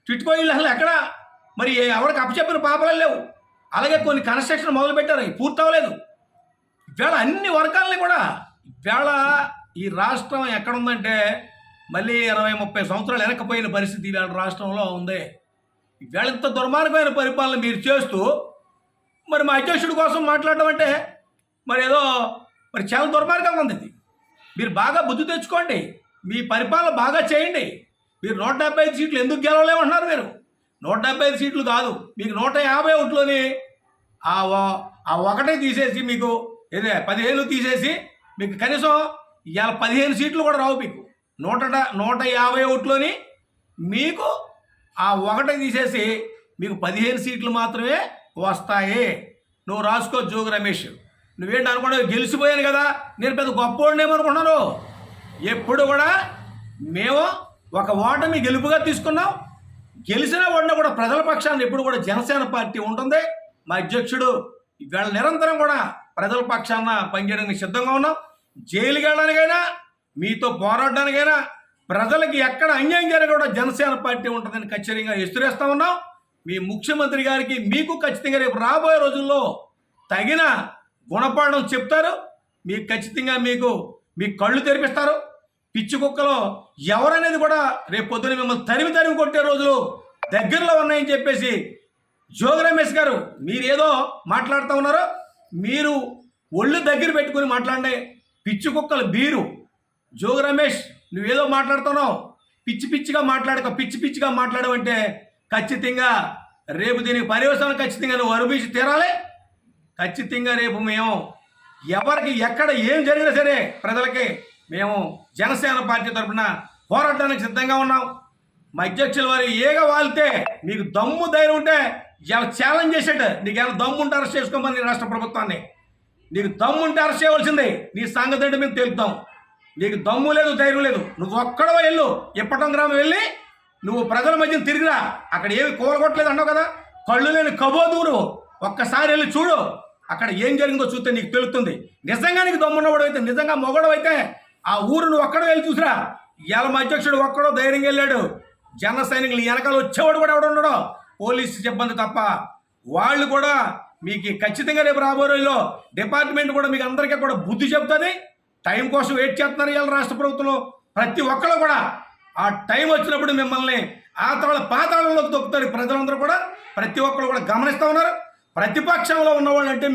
టిట్కో ఇళ్ళు అసలు ఎక్కడ మరి ఎవరికి అప్పచెప్పిన పాపలు లేవు. అలాగే కొన్ని కన్స్ట్రక్షన్ మొదలుపెట్టారు, పూర్తి అవ్వలేదు. ఇవాళ అన్ని వర్గాలని కూడా ఇవాళ ఈ రాష్ట్రం ఎక్కడుందంటే మళ్ళీ 20-30 సంవత్సరాలు వెనకపోయిన పరిస్థితి ఇవాళ రాష్ట్రంలో ఉంది. ఇవాళ ఇంత దుర్మార్గమైన పరిపాలన మీరు చేస్తూ మరి మా అధ్యక్షుడి కోసం మాట్లాడడం అంటే మరి ఏదో మరి చాలా దుర్మార్గంగా ఉంది. ఇది మీరు బాగా బుద్ధి తెచ్చుకోండి, మీ పరిపాలన బాగా చేయండి. మీరు 175 సీట్లు ఎందుకు గెలవలేమంటున్నారు? మీరు 175 సీట్లు కాదు, మీకు 150 ఓట్లోని ఆ ఒకటే తీసేసి మీకు ఏదే 15 తీసేసి మీకు కనీసం ఇవాళ 15 సీట్లు కూడా రావు. మీకు 150 ఓట్లోని మీకు ఆ ఒకటే తీసేసి మీకు 15 సీట్లు మాత్రమే వస్తాయి. నువ్వు రాసుకో జోగి రమేష్. నువ్వేంటి అనుకున్నావు, గెలిచిపోయాను కదా నేను పెద్ద గొప్పవాడినేమనుకున్నారు? ఎప్పుడు కూడా మేము ఒక ఓటమి గెలుపుగా తీసుకున్నాం. గెలిచిన వాడిని కూడా ప్రజల పక్షాన్ని ఎప్పుడు కూడా జనసేన పార్టీ ఉంటుంది. మా అధ్యక్షుడు ఇవాళ నిరంతరం కూడా ప్రజల పక్షాన పనిచేయడానికి సిద్ధంగా ఉన్నాం. జైలుకి వెళ్ళడానికైనా మీతో పోరాడడానికైనా ప్రజలకి ఎక్కడ అన్యాయం జరిగినా కూడా జనసేన పార్టీ ఉంటుందని ఖచ్చితంగా ఎదురేస్తా ఉన్నాం. మీ ముఖ్యమంత్రి గారికి మీకు ఖచ్చితంగా రేపు రాబోయే రోజుల్లో తగిన గుణపాఠం చెప్తారు. మీకు ఖచ్చితంగా మీ కళ్ళు తెరిపిస్తారు. పిచ్చి కుక్కలో ఎవరనేది కూడా రేపు పొద్దున మిమ్మల్ని తరిమి కొట్టే రోజులు దగ్గరలో ఉన్నాయని చెప్పేసి జోగి రమేష్ గారు మీరేదో మాట్లాడుతూ ఉన్నారో మీరు ఒళ్ళు దగ్గర పెట్టుకుని మాట్లాడే పిచ్చి కుక్కలు బీరు. జోగి రమేష్ నువ్వేదో మాట్లాడుతున్నావు, పిచ్చిగా మాట్లాడవంటే ఖచ్చితంగా రేపు దీనికి పర్యవసానం ఖచ్చితంగా నువ్వు అనుభవించి తీరాలి. ఖచ్చితంగా రేపు మేము ఎవరికి ఎక్కడ ఏం జరిగినా సరే ప్రజలకి మేము జనసేన పార్టీ తరఫున పోరాడడానికి సిద్ధంగా ఉన్నాం. మా అధ్యక్షుల వారు ఏగా వాళ్తే మీకు దమ్ము ధైర్యం ఉంటే ఇలా ఛాలెంజ్ చేసేట నీకు ఏమైనా దమ్ము ఉంటే అరెస్ట్ చేసుకోమని రాష్ట్ర ప్రభుత్వాన్ని. నీకు దమ్ము ఉంటే అరెస్ట్ చేయవలసిందే. నీ సంగతి అంటే మేము తెలుపుతాం. నీకు దమ్ము లేదు, ధైర్యం లేదు, నువ్వు ఒక్కడో వెళ్ళు, ఇప్పటం గ్రామం వెళ్ళి నువ్వు ప్రజల మధ్యన తిరిగిరా. అక్కడ ఏమి కూలగొట్టలేదు అన్నావు కదా, కళ్ళు లేని కబోదూరు ఒక్కసారి వెళ్ళి చూడు. అక్కడ ఏం జరిగిందో చూస్తే నీకు తెలుస్తుంది. నిజంగా నీకు దమ్మున్నవాడు అయితే, నిజంగా మొగడు అయితే ఆ ఊరు నువ్వు ఒక్కడో వెళ్ళి చూసిరా. ఇవాళ మా అధ్యక్షుడు ఒక్కడో ధైర్యంగా వెళ్ళాడు. జన సైనికులు వెనకాల వచ్చేవాడు కూడా ఎవడున్నాడో పోలీసు సిబ్బంది తప్ప. వాళ్ళు కూడా మీకు ఖచ్చితంగా రేపు రాబోయే రోజుల్లో డిపార్ట్మెంట్ కూడా మీకు అందరికీ కూడా బుద్ధి చెప్తుంది. టైం కోసం వెయిట్ చేస్తున్నారు ఇవాళ రాష్ట్ర ప్రభుత్వంలో ప్రతి ఒక్కరు కూడా. ఆ టైం వచ్చినప్పుడు మిమ్మల్ని పాతాళంలోకి తొక్కుతారు ప్రజలందరూ కూడా. ప్రతి ఒక్కరు కూడా గమనిస్తూ ఉన్నారు. ప్రతిపక్షంలో ఉన్నవాళ్ళు అంటే